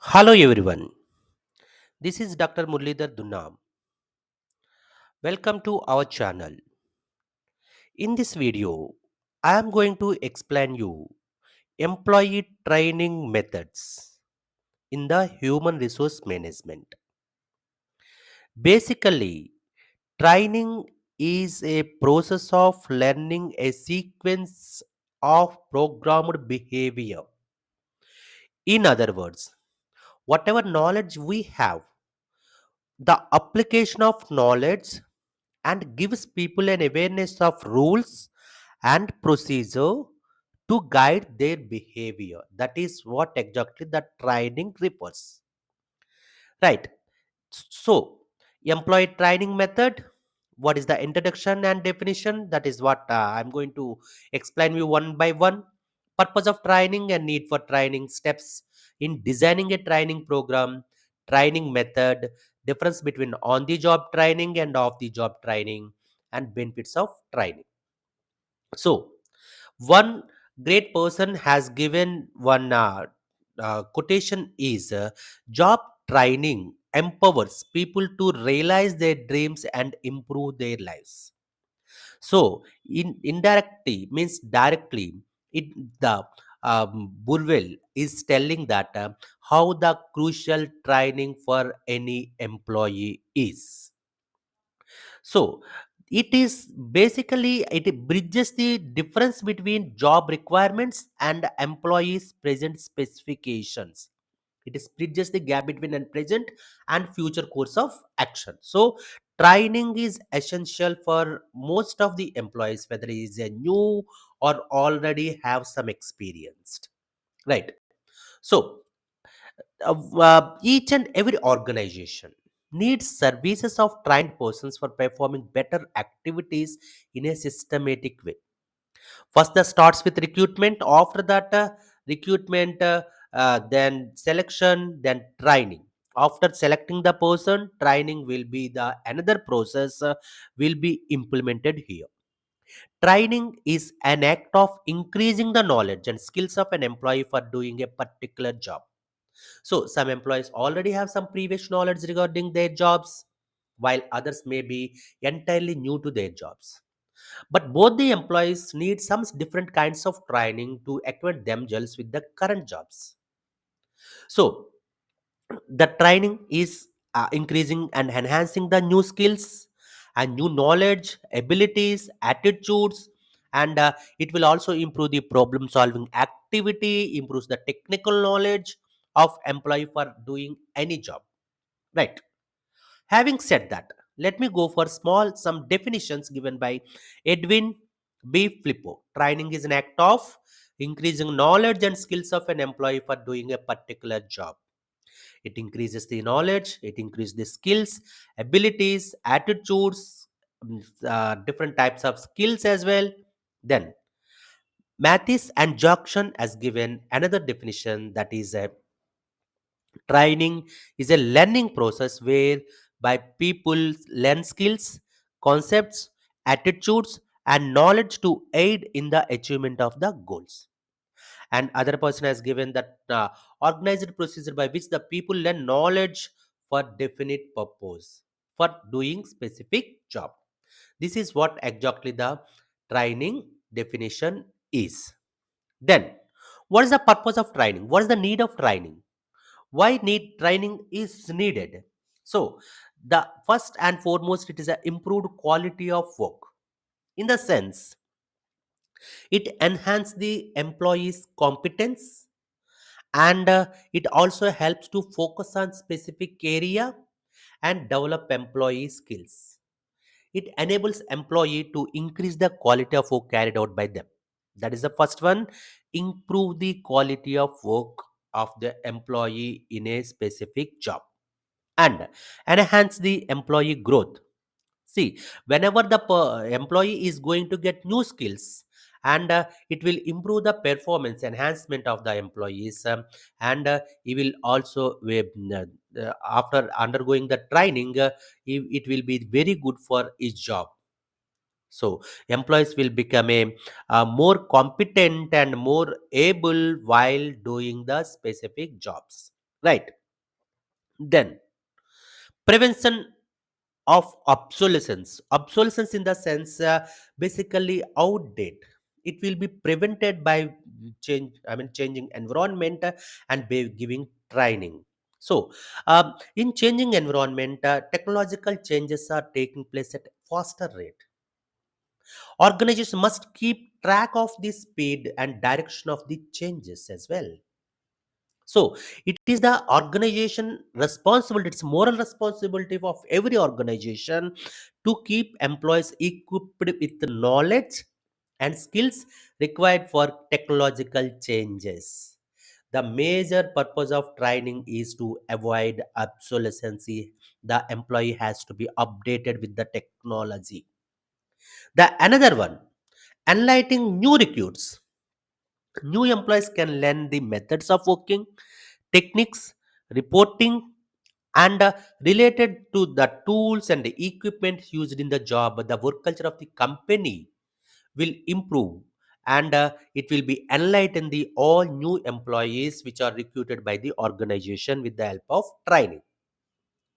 Hello everyone. This is Dr. Muralidhar Dunna. Welcome to our channel. In this video, I am going to explain you employee training methods in the human resource management. Basically, training is a process of learning a sequence of programmed behavior. In other words, whatever knowledge we have, the application of knowledge and gives people an awareness of rules and procedure to guide their behavior. That is what exactly the training refers. Right. So, employee training method. What is the introduction and definition? That is what I'm going to explain you one by one. Purpose of training and need for training steps in designing a training program, training method, difference between on the job training and off the job training, and benefits of training. So, one great person has given one quotation is job training empowers people to realize their dreams and improve their lives. So, in indirectly means directly, it the Burwell is telling that how the crucial training for any employee is. So it is basically it bridges the difference between job requirements and employees' present specifications. It is bridges the gap between and present and future course of action. So training is essential for most of the employees, whether he is a new or already have some experience. Right. So each and every organization needs services of trained persons for performing better activities in a systematic way. First, that starts with recruitment. After that, recruitment, then selection, then training. After selecting the person, training will be the another process will be implemented here. Training is an act of increasing the knowledge and skills of an employee for doing a particular job. So, some employees already have some previous knowledge regarding their jobs, while others may be entirely new to their jobs. But both the employees need some different kinds of training to acquaint themselves with the current jobs. So, the training is increasing and enhancing the new skills and new knowledge, abilities, attitudes, and it will also improve the problem solving activity, improves the technical knowledge of employee for doing any job. Right. Having said that, let me go for small some definitions given by Edwin B. Flippo. Training is an act of increasing knowledge and skills of an employee for doing a particular job. It increases the knowledge, it increases the skills, abilities, attitudes, different types of skills as well. Then Mathis and Jackson has given another definition, that is a training is a learning process whereby people learn skills, concepts, attitudes, and knowledge to aid in the achievement of the goals. And other person has given that organized procedure by which the people learn knowledge for definite purpose for doing specific job. This is what exactly the training definition is. Then what is the purpose of training? What is the need of training? Why need training is needed? So the first and foremost, it is a improved quality of work. In the sense, it enhance the employee's competence, and it also helps to focus on specific area and develop employee skills. It enables employee to increase the quality of work carried out by them. That is the first one. Improve the quality of work of the employee in a specific job, and enhance the employee growth. See, whenever the employee is going to get new skills, and it will improve the performance enhancement of the employees, and he will also after undergoing the training, it will be very good for his job. So employees will become a more competent and more able while doing the specific jobs. right? Then prevention of obsolescence in the sense, basically outdate. It will be prevented by changing environment, and by giving training. So in changing environment, technological changes are taking place at faster rate. Organizations must keep track of the speed and direction of the changes as well. So it is the organization responsibility, it's moral responsibility of every organization to keep employees equipped with the knowledge and skills required for technological changes. The major purpose of training is to avoid obsolescence. The employee has to be updated with the technology. The another one, enlightening new recruits. New employees can learn the methods of working, techniques, reporting, and related to the tools and the equipment used in the job. The work culture of the company will improve, and it will be enlighten the all new employees which are recruited by the organization with the help of training.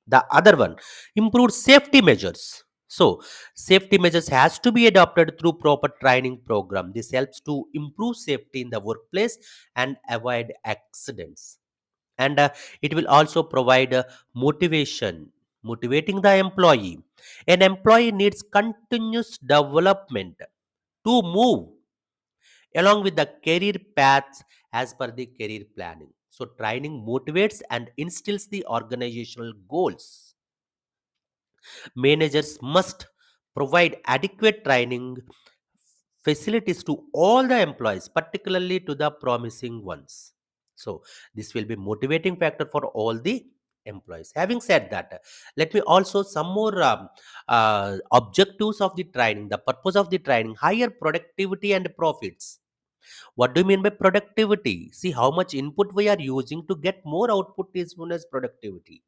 The other one, improved safety measures. So safety measures has to be adopted through proper training program. This helps to improve safety in the workplace and avoid accidents. And it will also provide motivation, motivating the employee. An employee needs continuous development to move along with the career paths as per the career planning. So training motivates and instills the organizational goals. Managers must provide adequate training facilities to all the employees, particularly to the promising ones. So this will be motivating factor for all the employees. Having said that, let me also some more objectives of the training. The purpose of the training: higher productivity and profits. What do you mean by productivity? See how much input we are using to get more output is known as productivity.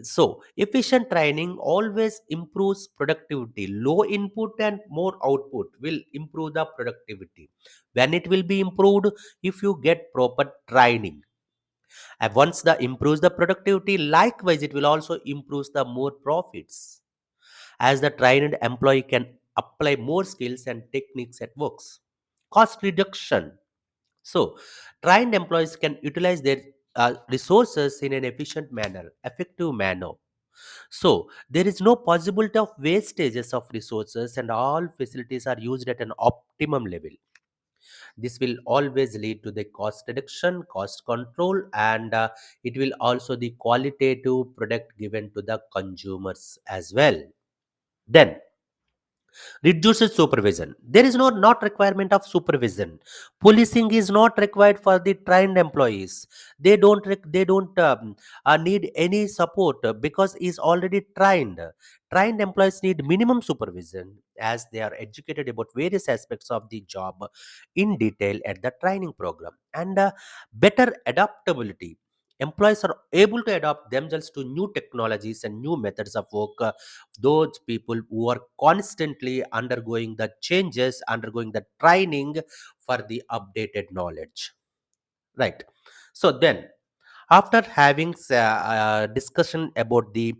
So, efficient training always improves productivity. Low input and more output will improve the productivity. When it will be improved, if you get proper training. And once the improves the productivity, likewise it will also improve the more profits. As the trained employee can apply more skills and techniques at works. Cost reduction. So, trained employees can utilize their resources in an efficient manner, effective manner. So there is no possibility of wastages of resources, and all facilities are used at an optimum level. This will always lead to the cost reduction, cost control, and it will also the qualitative product given to the consumers as well. Then reduces supervision. There is no not requirement of supervision. Policing is not required for the trained employees. They don't need any support because is already trained. Trained employees need minimum supervision as they are educated about various aspects of the job in detail at the training program. And better adaptability. Employees are able to adapt themselves to new technologies and new methods of work. Those people who are constantly undergoing the changes, undergoing the training for the updated knowledge, right? So then, after having discussion about the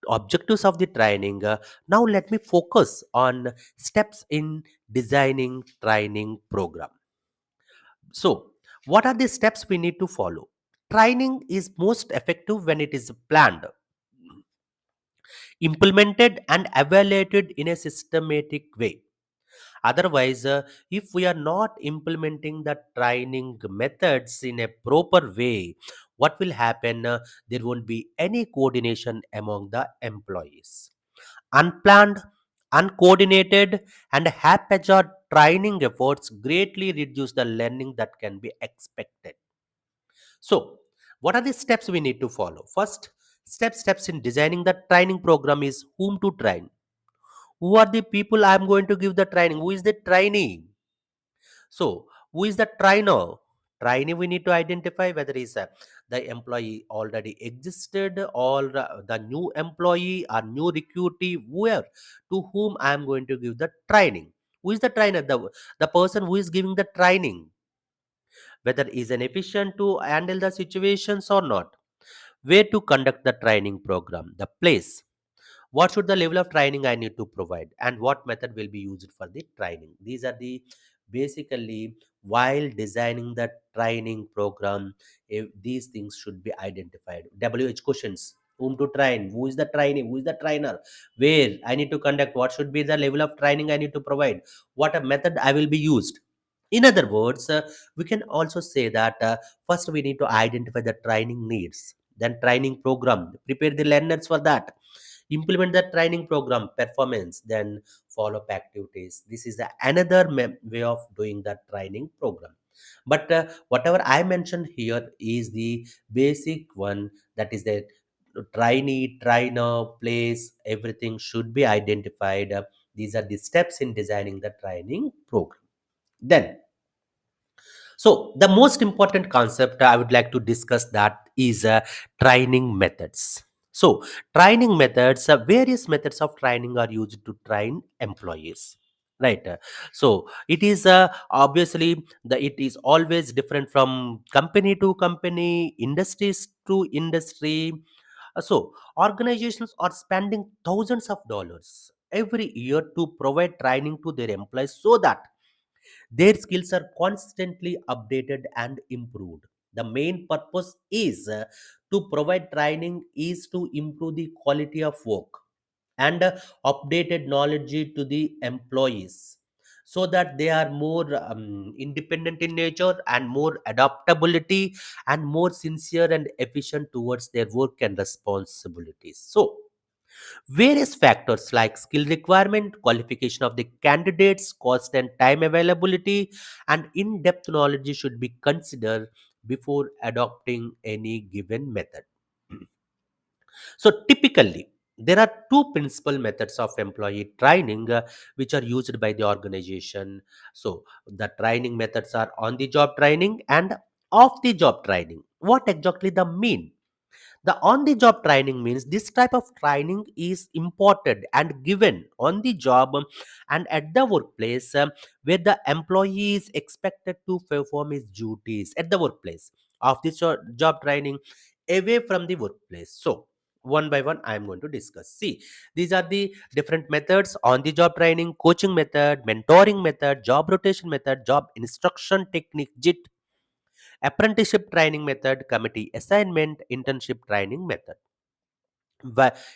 objectives of the training, now let me focus on steps in designing training program. So what are the steps we need to follow? Training is most effective when it is planned, implemented, and evaluated in a systematic way. Otherwise, if we are not implementing the training methods in a proper way, what will happen? There won't be any coordination among the employees. Unplanned, uncoordinated, and haphazard training efforts greatly reduce the learning that can be expected. So, what are the steps we need to follow? First, steps in designing the training program is whom to train. Who are the people I am going to give the training? Who is the trainee? So, who is the trainer? Trainee, we need to identify whether is the employee already existed or the new employee or new recruitee, where to whom I am going to give the training. Who is the trainer? The person who is giving the training. whether is an efficient to handle the situations or not, where to conduct the training program, the place, what should the level of training I need to provide, and what method will be used for the training. These are the basically while designing the training program, if these things should be identified. WH questions: whom to train, who is the trainee, who is the trainer, where I need to conduct, what should be the level of training I need to provide, what a method I will be used. In other words, we can also say that first we need to identify the training needs, then training program, prepare the learners for that, implement the training program performance, then follow up activities. This is another way of doing the training program. But whatever I mentioned here is the basic one, that is the trainee, trainer, place, everything should be identified. These are the steps in designing the training program. Then, so the most important concept I would like to discuss that is training methods. So training methods, various methods of training are used to train employees. Right. So it is obviously it is always different from company to company, industries to industry. So organizations are spending thousands of dollars every year to provide training to their employees so that their skills are constantly updated and improved. The main purpose is to provide training is to improve the quality of work and updated knowledge to the employees so that they are more independent in nature and more adaptability and more sincere and efficient towards their work and responsibilities. So various factors like skill requirement, qualification of the candidates, cost and time availability, and in depth knowledge should be considered before adopting any given method. So, typically, there are two principal methods of employee training which are used by the organization. So, the training methods are on the job training and off the job training. What exactly the mean? The on the job training means this type of training is imported and given on the job and at the workplace where the employee is expected to perform his duties at the workplace of this job training away from the workplace. So, one by one, I am going to discuss. See, these are the different methods: on the job training, coaching method, mentoring method, job rotation method, job instruction technique, JIT, apprenticeship training method, committee assignment, internship training method.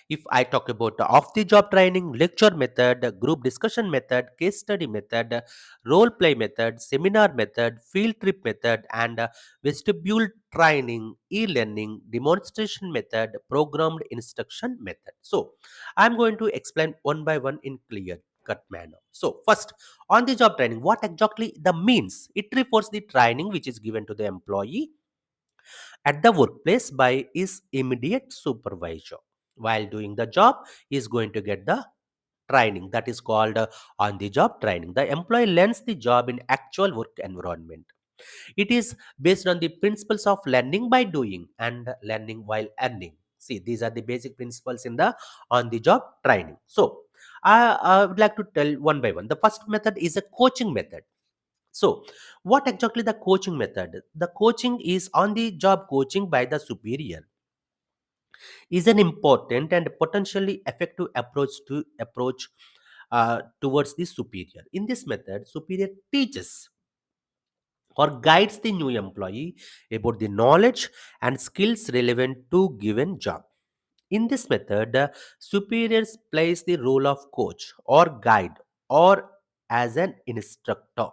If I talk about the off the job training, lecture method, group discussion method, case study method, role play method, seminar method, field trip method, and vestibule training, e-learning, demonstration method, programmed instruction method. So I'm going to explain one by one in clear cut manner. So first, on the job training, what exactly the means? It refers the training which is given to the employee at the workplace by his immediate supervisor. While doing the job, he is going to get the training, that is called on the job training. The employee learns the job in actual work environment. It is based on the principles of learning by doing and learning while earning. See, these are the basic principles in the on the job training. So I would like to tell one by one. The first method is a coaching method. So, what exactly the coaching method? The coaching is on the job coaching by the superior is an important and potentially effective approach towards the superior. In this method, superior teaches or guides the new employee about the knowledge and skills relevant to given job. In this method, superiors plays the role of coach or guide or as an instructor.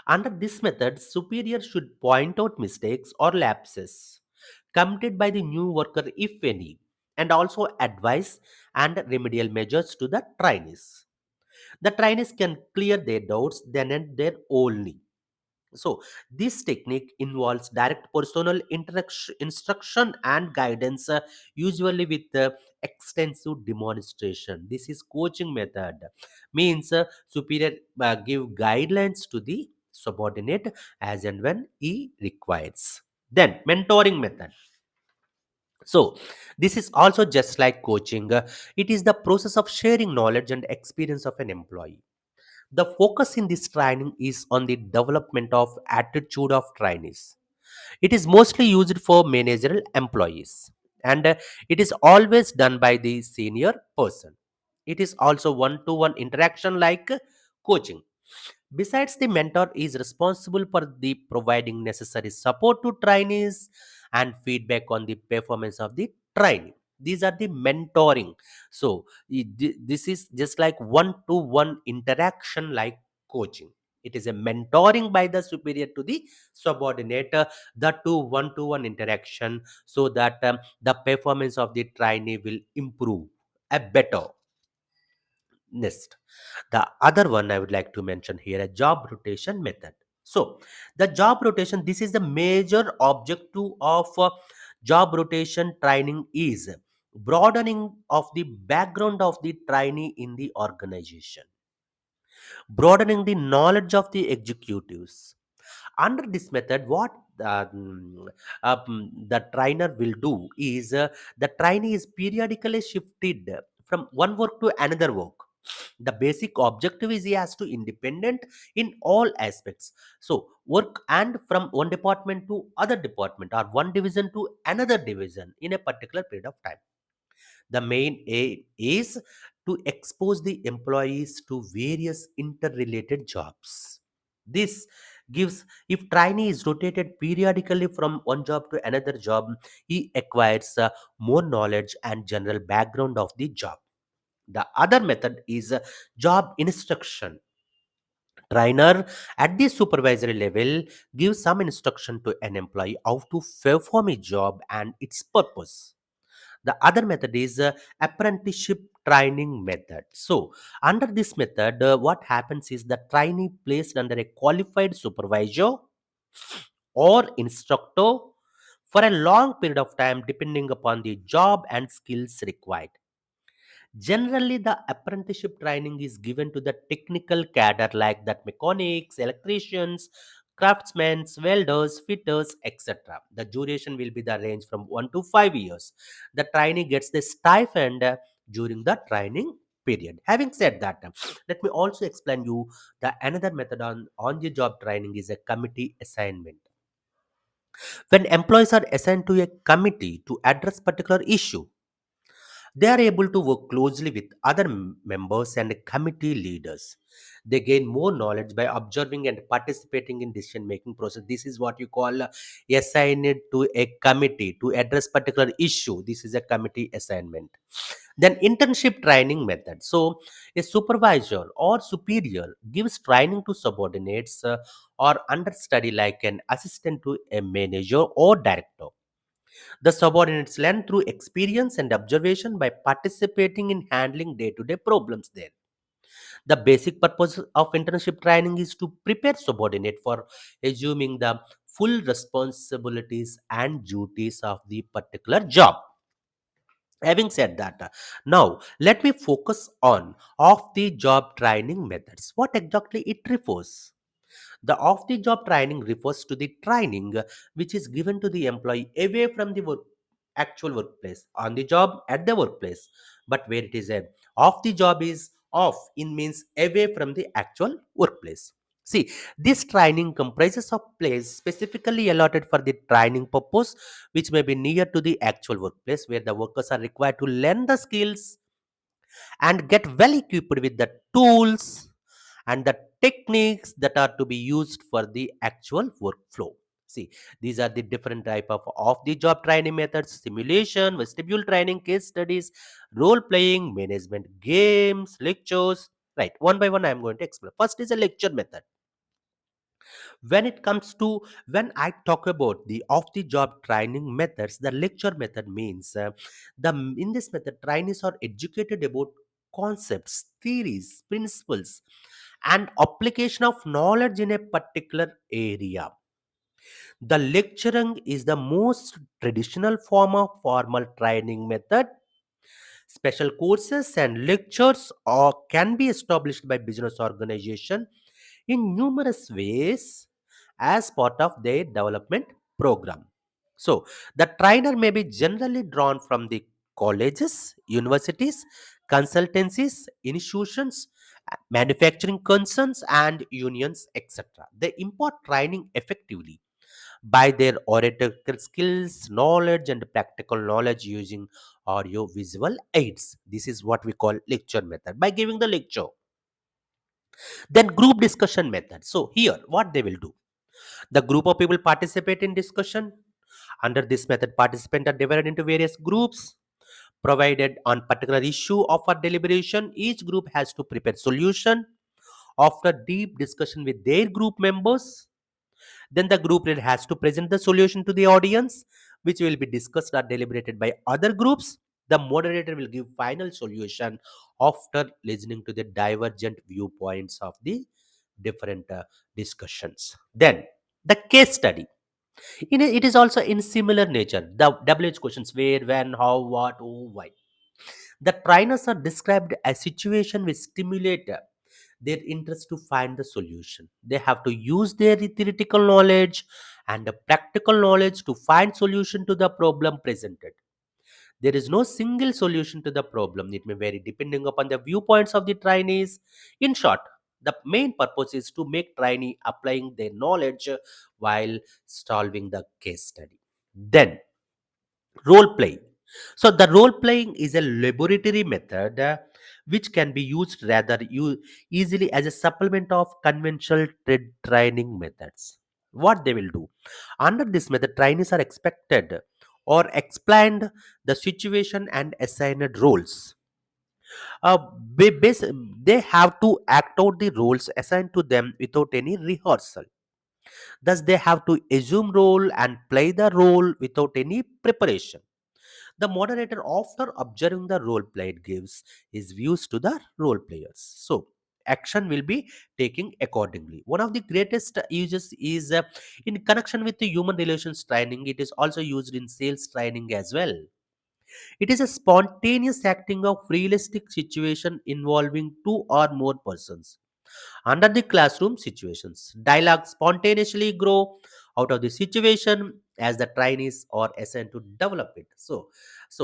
Under this method, superior should point out mistakes or lapses committed by the new worker, if any, and also advise and remedial measures to the trainees. The trainees can clear their doubts then and there only. So, this technique involves direct personal interaction, instruction, and guidance, usually with extensive demonstration. This is coaching method. Means superior give guidelines to the subordinate as and when he requires. Then mentoring method. So, this is also just like coaching. It is the process of sharing knowledge and experience of an employee. The focus in this training is on the development of attitude of trainees. It is mostly used for managerial employees, and it is always done by the senior person. It is also one to one interaction like coaching. Besides, the mentor is responsible for the providing necessary support to trainees and feedback on the performance of the trainee. These are the mentoring. So this is just like one to one interaction like coaching. It is a mentoring by the superior to the subordinate, the to one interaction, so that the performance of the trainee will improve a better. Next, the other one I would like to mention here, a job rotation method. So, the job rotation, this is the major objective of job rotation training is broadening of the background of the trainee in the organization, broadening the knowledge of the executives. Under this method, what the trainer will do is the trainee is periodically shifted from one work to another work. The basic objective is he has to independent in all aspects. So work and from one department to other department or one division to another division in a particular period of time. The main aim is to expose the employees to various interrelated jobs. This gives, if trainee is rotated periodically from one job to another job, he acquires more knowledge and general background of the job. The other method is job instruction. Trainer at the supervisory level gives some instruction to an employee how to perform a job and its purpose. The other method is apprenticeship training method. So, under this method, what happens is the trainee placed under a qualified supervisor or instructor for a long period of time, depending upon the job and skills required. Generally, the apprenticeship training is given to the technical cadre like that mechanics, electricians, craftsmen, welders, fitters, etc. The duration will be the range from 1 to 5 years. The trainee gets the stipend during the training period. Having said that, let me also explain you the another method on the job training is a committee assignment. When employees are assigned to a committee to address particular issue, they are able to work closely with other members and committee leaders. They gain more knowledge by observing and participating in decision making process. This is what you call assigned to a committee to address particular issue. This is a committee assignment. Then internship training method. So a supervisor or superior gives training to subordinates or understudy like an assistant to a manager or director. The subordinates learn through experience and observation by participating in handling day to day problems there. The basic purpose of internship training is to prepare subordinate for assuming the full responsibilities and duties of the particular job. Having said that, now let me focus on off the job training methods. What exactly it refers? The off the job training refers to the training which is given to the employee away from the actual workplace, on the job at the workplace, but where it is a off the job is off in means away from the actual workplace. See, this training comprises of place specifically allotted for the training purpose, which may be near to the actual workplace where the workers are required to learn the skills and get well equipped with the tools and the techniques that are to be used for the actual workflow. See, these are the different type of the job training methods: simulation, vestibule training, case studies, role playing, management games, lectures. Right, one by one I am going to explain. First is a lecture method. When I talk about the off the job training methods, the lecture method means the in this method trainees are educated about concepts, theories, principles, and application of knowledge in a particular area. The lecturing is the most traditional form of formal training method. Special courses and lectures can be established by business organization in numerous ways as part of their development program. So, the trainer may be generally drawn from the colleges, universities, consultancies, institutions, manufacturing concerns, and unions, etc. They impart training effectively by their oratorical skills, knowledge, and practical knowledge using audio visual aids. This is what we call lecture method. By giving the lecture, then group discussion method. So here, what they will do, the group of people participate in discussion. Under this method, participants are divided into various groups. Provided on particular issue of a deliberation, each group has to prepare solution. After deep discussion with their group members, then the group leader has to present the solution to the audience, which will be discussed or deliberated by other groups. The moderator will give final solution after listening to the divergent viewpoints of the different discussions. Then the case study. It is also in similar nature. The WH questions: where, when, how, what, who, why. The trainers are described as situation which stimulate their interest to find the solution. They have to use their theoretical knowledge and the practical knowledge to find solution to the problem presented. There is no single solution to the problem. It may vary depending upon the viewpoints of the trainees. In short, the main purpose is to make trainee applying their knowledge while solving the case study. Then, role playing. So the role playing is a laboratory method which can be used rather easily as a supplement of conventional training methods. What they will do, under this method, trainees are expected or explained the situation and assigned roles. uh, they have to act out the roles assigned to them without any rehearsal. Thus they have to assume role and play the role without any preparation. The moderator, after observing the role played, gives his views to the role players. So, action will be taken accordingly. One of the greatest uses is in connection with the human relations training. It is also used in sales training as well. It is a spontaneous acting of realistic situation involving two or more persons. Under the classroom situations, dialogue spontaneously grow out of the situation as the trainees are assigned to develop it. So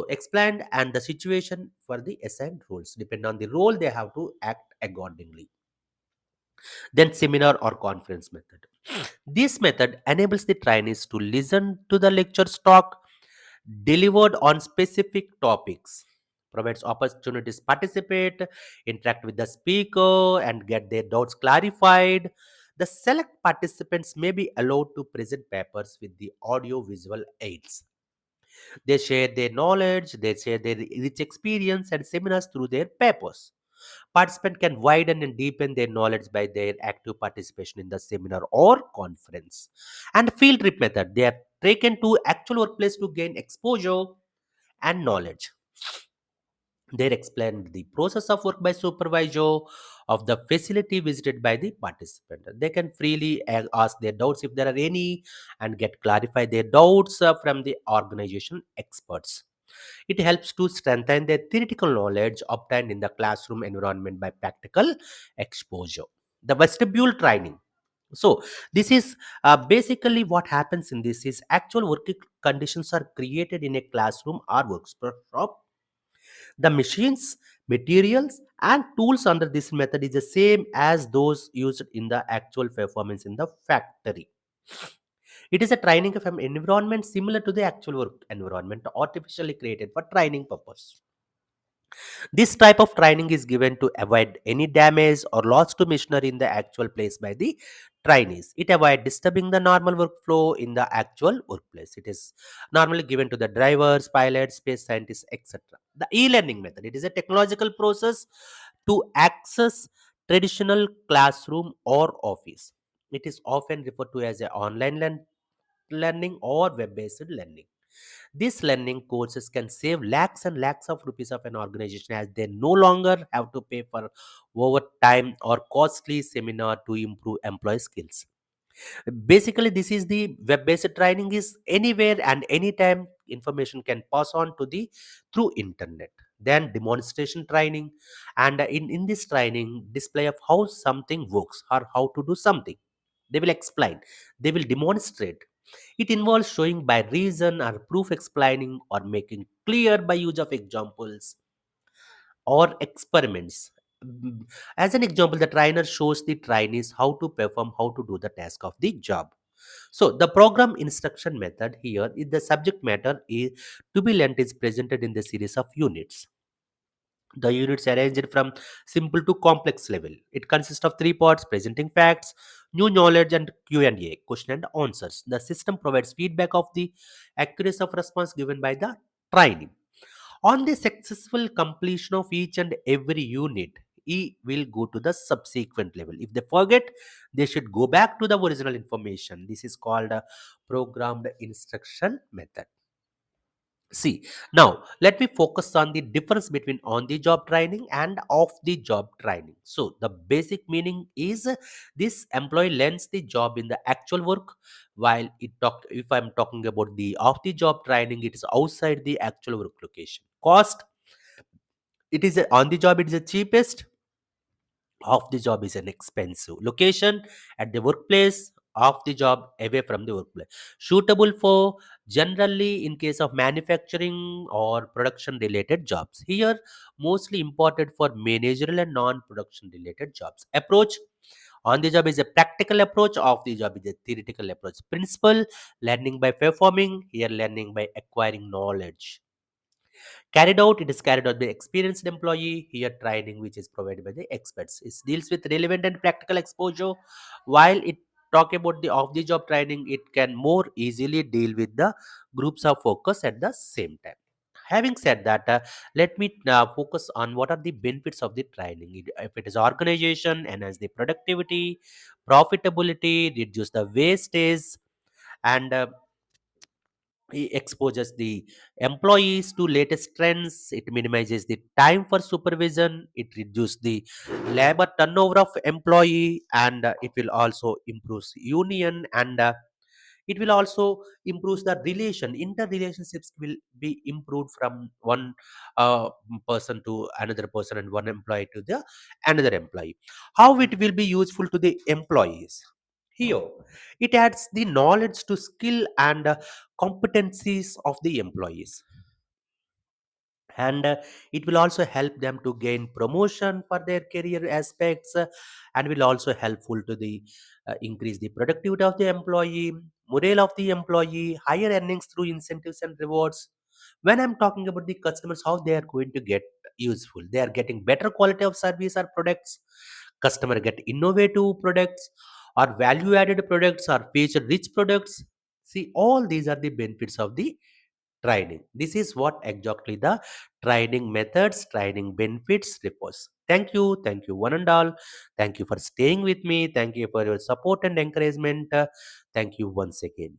explained and the situation for the assigned roles. Depend on the role, they have to act accordingly. Then seminar or conference method. This method enables the trainees to listen to the lecture talk delivered on specific topics, provides opportunities to participate, interact with the speaker, and get their doubts clarified. The select participants may be allowed to present papers with the audio visual aids. They share their knowledge, they share their rich experience and seminars through their papers. Participant can widen and deepen their knowledge by their active participation in the seminar or conference. And field trip method, they are taken to actual workplace to gain exposure and knowledge. They explained the process of work by supervisor of the facility visited by the participant. They can freely ask their doubts if there are any and get clarify their doubts from the organization experts. It helps to strengthen their theoretical knowledge obtained in the classroom environment by practical exposure. The vestibule training. So this is basically what happens in this is actual working conditions are created in a classroom or workshop. The machines, materials, and tools under this method is the same as those used in the actual performance in the factory. It is a training of an environment similar to the actual work environment, artificially created for training purpose. This type of training is given to avoid any damage or loss to machinery in the actual place by the trainees. It avoids disturbing the normal workflow in the actual workplace. It is normally given to the drivers, pilots, space scientists, etc. The e-learning method. It is a technological process to access traditional classroom or office. It is often referred to as a online learning or web-based learning. These learning courses can save lakhs and lakhs of rupees of an organization as they no longer have to pay for overtime or costly seminar to improve employee skills. Basically, this is the web-based training is anywhere and anytime information can pass on to the through internet. Then demonstration training, and in this training, display of how something works or how to do something. They will explain, they will demonstrate. It involves showing by reason or proof, explaining or making clear by use of examples or experiments. Mm, As an example, the trainer shows the trainees how to perform, how to do the task of the job. So the program instruction method here is the subject matter is to be learnt is presented in the series of units. The units arranged from simple to complex level. It consists of three parts: presenting facts, new knowledge, and Q&A, question and answers. The system provides feedback of the accuracy of response given by the trainee. On the successful completion of each and every unit, he will go to the subsequent level. If they forget, they should go back to the original information. This is called a programmed instruction method. See, now let me focus on the difference between on the job training and off the job training. So, the basic meaning is this employee learns the job in the actual work, while if I'm talking about the off the job training, it is outside the actual work location. Cost, it is on the job, it is the cheapest. Off the job is an expensive. Location, at the workplace. Off the job, away from the workplace. Suitable for generally in case of manufacturing or production related jobs. Here, mostly imported for managerial and non-production related jobs. Approach, on the job is a practical approach. Off the job is a theoretical approach. Principle, learning by performing. Here, learning by acquiring knowledge. Carried out, it is carried out by experienced employee. Here, training which is provided by the experts. It deals with relevant and practical exposure. While it talk about the off the job training, it can more easily deal with the groups of focus at the same time. Having said that, let me focus on what are the benefits of the training. If it is organization, enhance the productivity, profitability, reduce the wastage, and it exposes the employees to latest trends. It minimizes the time for supervision. It reduces the labor turnover of employee, and it will also improve union, and it will also improve the relation. Interrelationships will be improved from one person to another person, and one employee to the another employee. How it will be useful to the employees? Here, it adds the knowledge to skill and competencies of the employees, and it will also help them to gain promotion for their career aspects, and will also helpful to the increase the productivity of the employee, morale of the employee, higher earnings through incentives and rewards. When I'm talking about the customers, how they are going to get useful, they are getting better quality of service or products. Customer get innovative products or value added products or feature rich products. See, all these are the benefits of the training. This is what exactly the training methods, training benefits refers. Thank you, one and all. Thank you for staying with me. Thank you for your support and encouragement. Thank you once again.